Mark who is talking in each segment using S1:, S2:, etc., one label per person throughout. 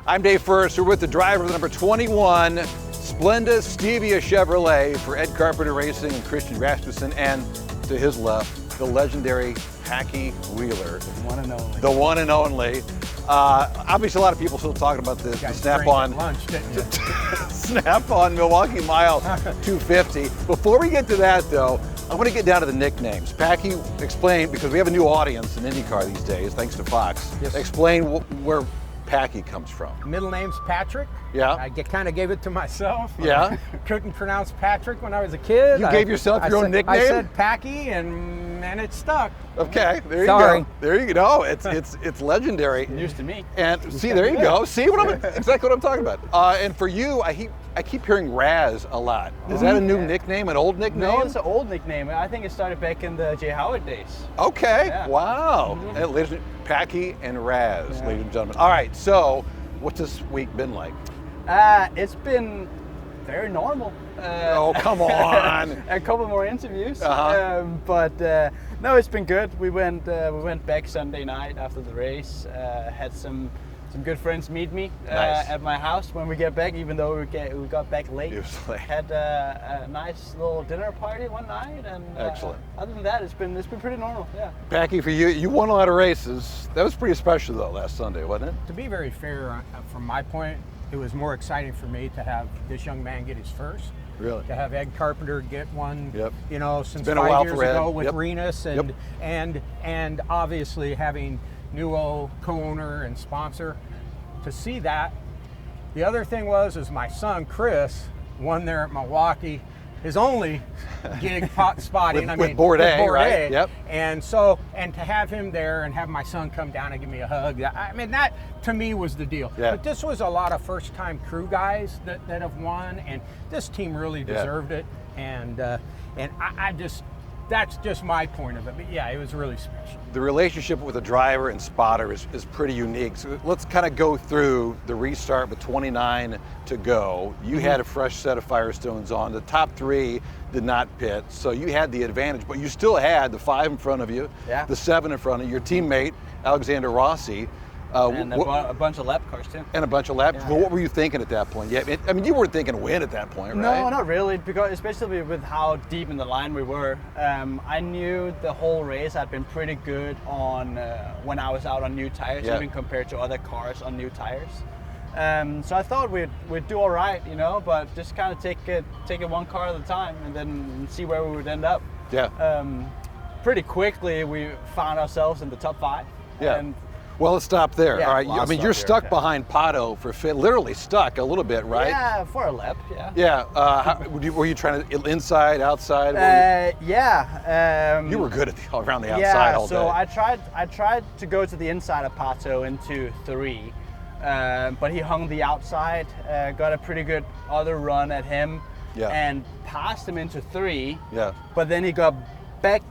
S1: I'm Dave First. We're with the driver of the number 21 Splenda Stevia Chevrolet for Ed Carpenter Racing and Christian Rasmussen, and to his left, the legendary Packy Wheeler.
S2: The one and only.
S1: The one and only. Obviously, a lot of people still talking about the Snap-on
S2: lunch, didn't you?
S1: Snap-on Milwaukee Mile 250. Before we get to that, though, I want to get down to the nicknames. Packy, explain, because we have a new audience in IndyCar these days, thanks to Fox.
S2: Yes.
S1: Explain where Packy comes from.
S2: Middle name's Patrick.
S1: Yeah.
S2: I kind of gave it to myself.
S1: Yeah.
S2: Couldn't pronounce Patrick when I was a kid.
S1: You gave yourself your own nickname?
S2: I said Packy, and it stuck.
S1: Okay, there you
S2: Sorry.
S1: go. There you go. It's legendary.
S3: News to me.
S1: And see, there you go. See exactly what I'm talking about. And for you, I keep hearing Raz a lot. Is that a new nickname, an old nickname?
S3: No, it's an old nickname. I think it started back in the Jay Howard days.
S1: Okay.
S3: Yeah.
S1: Wow. And Packy and Raz, ladies and gentlemen. All right. So, what's this week been like?
S3: It's been very normal.
S1: Oh, come on.
S3: A couple more interviews.
S1: Uh-huh.
S3: But no, it's been good. We went back Sunday night after the race. Had some good friends meet me
S1: Nice.
S3: at my house when we get back, even though we got back late.
S1: It was late.
S3: Had a nice little dinner party one night, and
S1: Excellent.
S3: Other than that, it's been pretty normal. Yeah.
S1: Packy, for you, you won a lot of races. That was pretty special, though, last Sunday, wasn't it?
S2: To be very fair, from my point, it was more exciting for me to have this young man get his first.
S1: Really?
S2: To have Ed Carpenter get one,
S1: Yep.
S2: you know, since
S1: been a
S2: 5
S1: while
S2: years
S1: for Ed.
S2: ago with
S1: Yep.
S2: Renus,
S1: Yep.
S2: and obviously having Newell co-owner and sponsor. To see that. The other thing was my son Chris won there at Milwaukee, his only gig spotting.
S1: with Board A, right?
S2: A.
S1: Yep.
S2: And so, and to have him there and have my son come down and give me a hug, I mean, that to me was the deal.
S1: Yeah.
S2: But this was a lot of first-time crew guys that have won, and this team really deserved it. And I just, that's just my point of it. But yeah, it was really special.
S1: The relationship with the driver and spotter is pretty unique. So let's kind of go through the restart with 29 to go. You had a fresh set of Firestones on. The top three did not pit, so you had the advantage, but you still had the 5 in front of you, the 7 in front of you, your teammate, Alexander Rossi.
S3: And a bunch of lap cars too.
S1: And a bunch of laps. Well, what were you thinking at that point? Yeah, I mean, you weren't thinking win at that point, right?
S3: No, not really, because especially with how deep in the line we were. I knew the whole race I'd been pretty good on when I was out on new tires, even compared to other cars on new tires. So I thought we'd do all right, you know, but just kind of take it one car at a time and then see where we would end up.
S1: Yeah.
S3: Pretty quickly we found ourselves in the top 5.
S1: Yeah.
S3: And
S1: well, let's stop there.
S3: Yeah,
S1: All right. I mean, you're stuck behind Pato for fit, literally stuck a little bit, right?
S3: Yeah, for a lap. Yeah.
S1: Yeah. Were you trying to inside, outside?
S3: Yeah.
S1: You were good around the outside all day.
S3: So I tried to go to the inside of Pato into 3, but he hung the outside. Got a pretty good other run at him, and passed him into 3.
S1: Yeah.
S3: But then he got back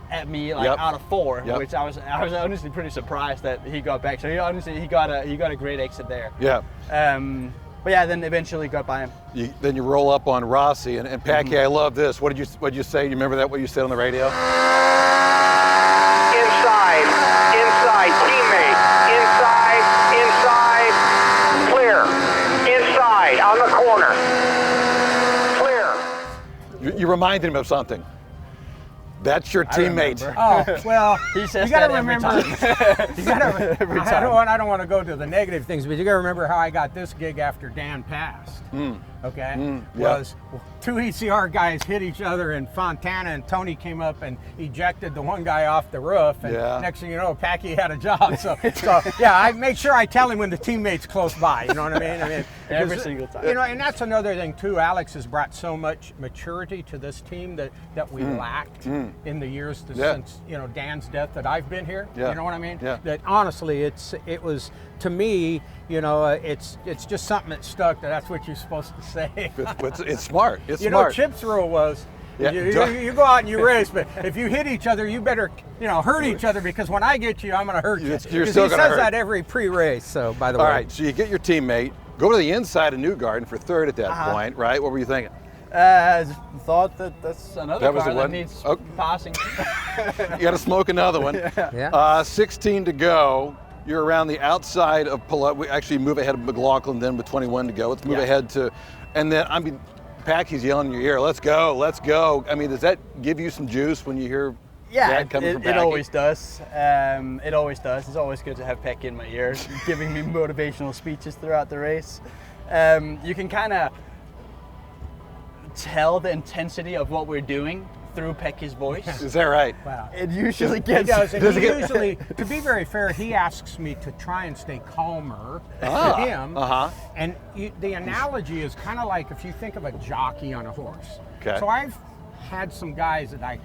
S3: at me out of 4, which I was honestly pretty surprised that he got back. So he got a great exit there.
S1: Yeah.
S3: But yeah, then eventually got by him.
S1: Then you roll up on Rossi and Packy. I love this. What did you say? You remember that? What you said on the radio?
S4: Inside, teammate. Inside, clear. Inside, on the corner. Clear.
S1: You reminded him of something. That's your teammate.
S2: Oh, well,
S3: he says
S2: you got to
S3: that every
S2: remember.
S3: time.
S2: You got to.
S3: Every time.
S2: I don't want to go to the negative things, but you got to remember how I got this gig after Dan passed. Okay, was 2 ECR guys hit each other in Fontana, and Tony came up and ejected the one guy off the roof, and next thing you know, Packy had a job. So yeah, I make sure I tell him when the teammate's close by. You know what I mean?
S3: Every single time.
S2: You know, and that's another thing too. Alex has brought so much maturity to this team that we lacked in the years since Dan's death that I've been here. You know what I mean?
S1: Yeah.
S2: That honestly, it was to me. You know, it's just something that stuck. That's what you're supposed to say.
S1: It's smart. It's smart.
S2: You know, Chip's rule was, you go out and you race, but if you hit each other, you better, hurt each other, because when I get you, I'm going to hurt you.
S1: You're still
S2: he
S1: going to hurt.
S2: says that every pre-race. So, by the way.
S1: All right. So you get your teammate, go to the inside of Newgarden for 3rd at that point, right? What were you thinking?
S3: Thought that's another
S1: That was
S3: car
S1: the
S3: that
S1: one?
S3: needs
S1: Oh.
S3: passing.
S1: You got to smoke another one.
S2: Yeah.
S1: 16 to go. You're around the outside of Palou. We actually move ahead of McLaughlin then with 21 to go. Let's move ahead to, and then, I mean, Packy's yelling in your ear, let's go, let's go. I mean, does that give you some juice when you hear that coming from Packy?
S3: It always does. It always does. It's always good to have Packy in my ear, giving me motivational speeches throughout the race. You can kind of tell the intensity of what we're doing through Packy's voice.
S1: Is that right?
S2: Wow.
S3: It usually
S2: He
S3: gets.
S2: does, and he usually, to be very fair, he asks me to try and stay calmer to him. And the analogy is kind of like if you think of a jockey on a horse.
S1: Okay.
S2: So I've had some guys that I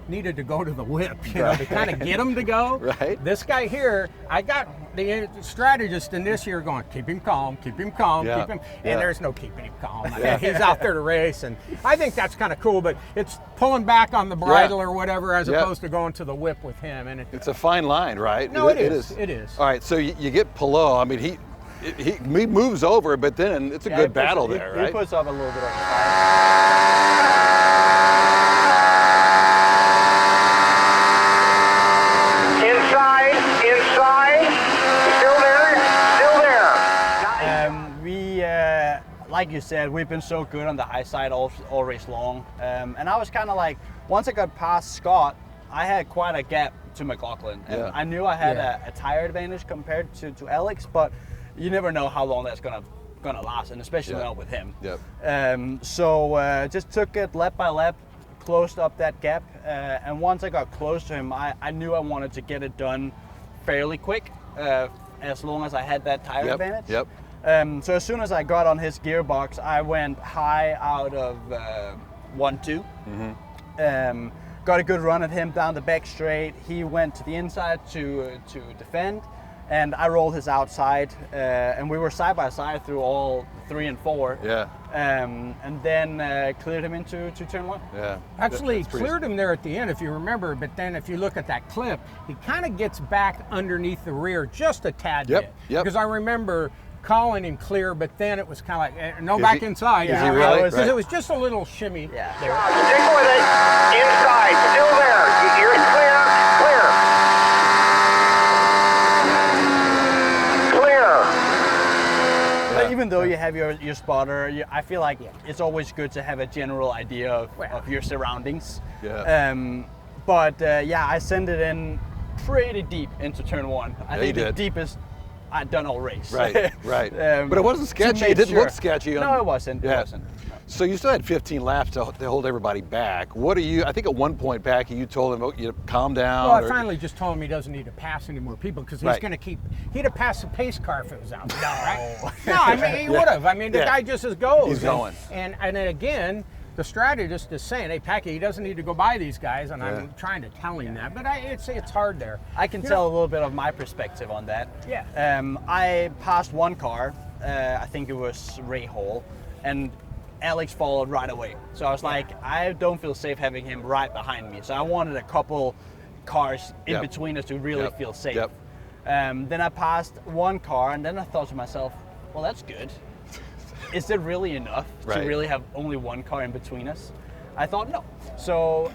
S2: needed to go to the whip, you know, to kind of get them to go.
S1: Right.
S2: This guy here, I got the strategist in this year going, keep him calm, keep him calm, keep him. And there's no keeping him calm. I mean, he's out there to race, and I think that's kind of cool. But it's pulling back on the bridle or whatever, as opposed to going to the whip with him. And
S1: it's a fine line, right?
S2: No, it is. It is.
S1: All right, so you get Palou. I mean, he moves over, but then it's a good battle there, right?
S3: He puts up a little bit of a fight. Like you said, we've been so good on the high side all race long. And I was kind of like, once I got past Scott, I had quite a gap to McLaughlin. And I knew I had a tire advantage compared to Alex, but you never know how long that's gonna last, and especially not with him. So just took it lap by lap, closed up that gap. And once I got close to him, I knew I wanted to get it done fairly quick, as long as I had that tire advantage. So as soon as I got on his gearbox, I went high out of 1-2. Got a good run at him down the back straight. He went to the inside to defend, and I rolled his outside. And we were side by side through all 3 and 4. And then cleared him into turn 1.
S2: Actually cleared him there at the end, if you remember. But then if you look at that clip, he kind of gets back underneath the rear just a tad bit. Because I remember calling him clear, but then it was kind of like no back inside.
S1: Is he really?
S2: Because it was just a little shimmy. There.
S4: Stick with it. Inside, still there. You're clear.
S3: Even though you have your spotter, I feel like it's always good to have a general idea of your surroundings. But I sent it in pretty deep into turn 1. I think the deepest I'd done all race.
S1: Right. But it wasn't sketchy. It didn't look sketchy.
S3: No, it wasn't. It wasn't.
S1: So you still had 15 laps to hold everybody back. I think at one point, Packy, you told him, calm down.
S2: Well, I finally just told him he doesn't need to pass any more people, because he's going to he'd have passed the pace car if it was out. No, I mean, he would have. I mean, the guy just goes.
S1: He's going.
S2: And then again, the strategist is saying, hey, Packy, he doesn't need to go by these guys, and I'm trying to tell him that, but it's hard there.
S3: I can tell a little bit of my perspective on that. I passed one car, I think it was Ray Hall, and Alex followed right away. So I was like, I don't feel safe having him right behind me. So I wanted a couple cars in between us to really feel safe. Then I passed one car, and then I thought to myself, well, that's good. Is it really enough to really have only one car in between us? I thought no. So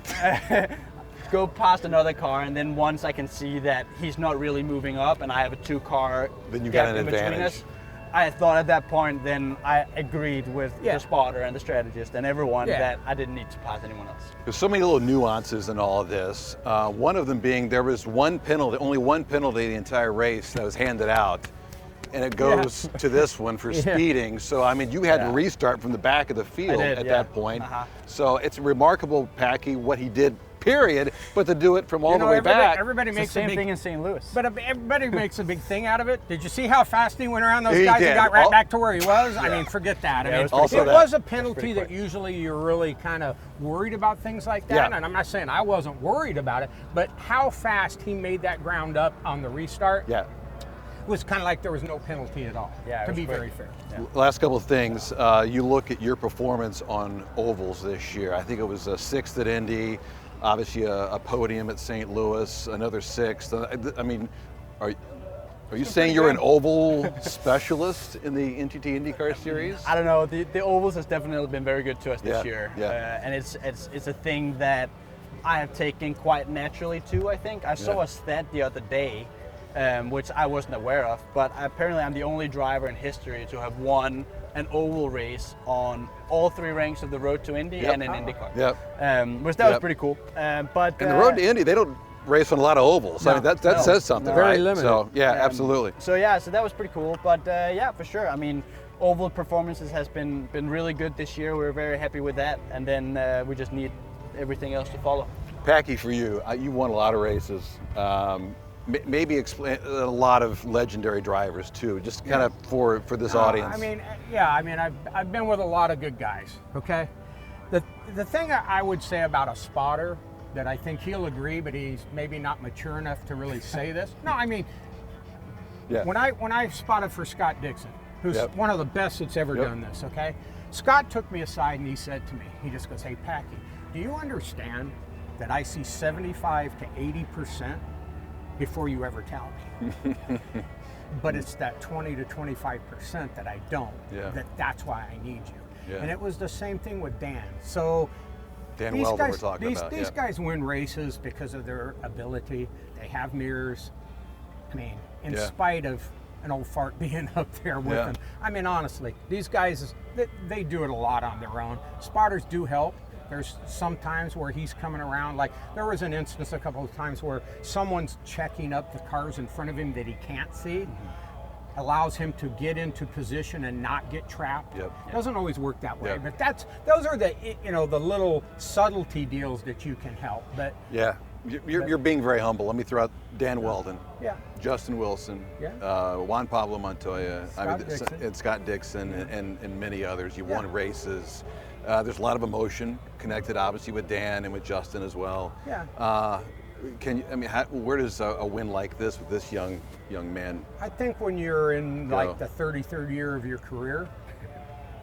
S3: go past another car, and then once I can see that he's not really moving up and I have a 2-car
S1: then you got an
S3: between
S1: advantage.
S3: us, I thought at that point, then I agreed with the spotter and the strategist and everyone that I didn't need to pass anyone else.
S1: There's so many little nuances in all of this. One of them being there was only one penalty the entire race that was handed out. And it goes to this one for speeding. So, I mean, you had to restart from the back of the field at that point. So it's remarkable, Packy, what he did, period, but to do it from all the way back.
S2: Everybody makes
S3: the same thing in St. Louis.
S2: But everybody makes a big thing out of it. Did you see how fast he went around those guys and got right back to where he was? I mean, forget that. I mean, it was a penalty that usually you're really kind of worried about things like that. And I'm not saying I wasn't worried about it, but how fast he made that ground up on the restart. Was kind of like there was no penalty at all, to be very fair.
S1: Last couple of things, you look at your performance on ovals this year. I think it was a 6th at Indy, obviously a podium at St. Louis, another 6th. I mean, are you saying you're an oval specialist in the NTT INDYCAR Series?
S3: I don't know. The ovals has definitely been very good to us this year, and it's a thing that I have taken quite naturally too. I think I saw a stat the other day which I wasn't aware of. But apparently I'm the only driver in history to have won an oval race on all 3 ranks of the Road to Indy and in IndyCar. Which that was pretty cool. But
S1: and the Road to Indy, they don't race on a lot of ovals.
S3: No,
S1: I mean, that says something,
S2: Very
S1: right?
S2: limited.
S1: So yeah, absolutely.
S3: So that was pretty cool. But yeah, for sure. I mean, oval performances has been really good this year. We're very happy with that, and then we just need everything else to follow.
S1: Packy, for you, you won a lot of races. Maybe explain a lot of legendary drivers too, just kind of for this audience.
S2: I mean, I've been with a lot of good guys. Okay, the thing I would say about a spotter that I think he'll agree, but he's maybe not mature enough to really say this. No, I mean, when I spotted for Scott Dixon, who's one of the best that's ever done this. Okay, Scott took me aside and he said to me, he just goes, "Hey, Packy, do you understand that I see 75 to 80% before you ever tell me? But it's that 20 to 25% that I don't. That's why I need you." And it was the same thing with Dan. So
S1: Dan Weldon we're talking about.
S2: These guys win races because of their ability. They have mirrors. I mean, in spite of an old fart being up there with them. I mean, honestly, these guys, they do it a lot on their own. Spotters do help. There's some times where he's coming around, like there was an instance a couple of times where someone's checking up the cars in front of him that he can't see, allows him to get into position and not get trapped. Doesn't always work that way, but those are the the little subtlety deals that you can help. But
S1: you're being very humble. Let me throw out Dan Weldon, Justin Wilson, Juan Pablo Montoya, and Scott Dixon, and many others. You won races. There's a lot of emotion connected, obviously, with Dan and with Justin as well. Where does a win like this with this young man?
S2: I think when you're in like the 33rd year of your career,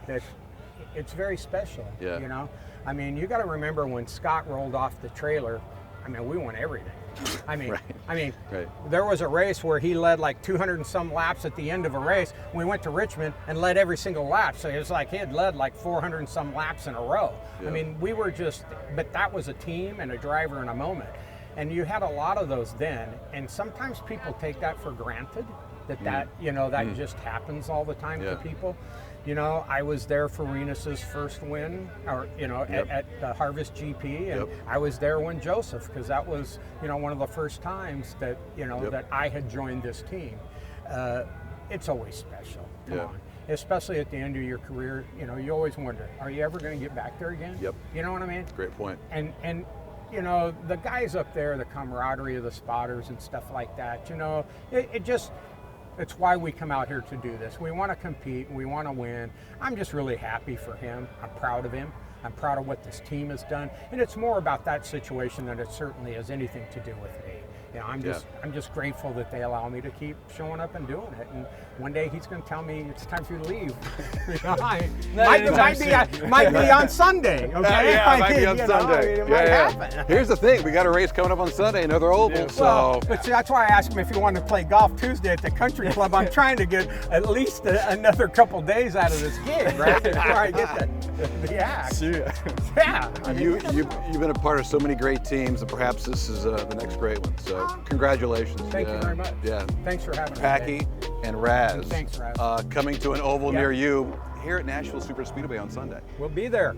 S2: that it's very special. You know, I mean, you got to remember when Scott rolled off the trailer. I mean, we won everything. I mean, there was a race where he led like 200 and some laps at the end of a race. We went to Richmond and led every single lap. So it was like he had led like 400 and some laps in a row. I mean, we were but that was a team and a driver in a moment. And you had a lot of those then. And sometimes people take that for granted, that just happens all the time to people. You know, I was there for Renus's first win, at the Harvest GP, and I was there when Josef, because that was, one of the first times that, that I had joined this team. It's always special. Come on. Especially at the end of your career, you always wonder, are you ever going to get back there again? You know what I mean?
S1: Great point.
S2: And the guys up there, the camaraderie of the spotters and stuff like that, it's why we come out here to do this. We want to compete. We want to win. I'm just really happy for him. I'm proud of him. I'm proud of what this team has done. And it's more about that situation than it certainly has anything to do with me. I'm just grateful that they allow me to keep showing up and doing it. And one day he's going to tell me it's time for you to leave. Might be on Sunday. Okay,
S1: might be on Sunday.
S2: It might happen.
S1: Here's the thing: we got a race coming up on Sunday, another oval.
S2: But see, that's why I asked him if he wanted to play golf Tuesday at the country club. I'm trying to get at least another couple days out of this gig, right? Before I get the act.
S1: You've been a part of so many great teams, and perhaps this is the next great one. So congratulations.
S2: Thank you very much. Thanks for having me.
S1: Packy and Raz.
S2: Thanks, Raz.
S1: Coming to an oval near you here at Nashville Super Speedway on Sunday.
S2: We'll be there.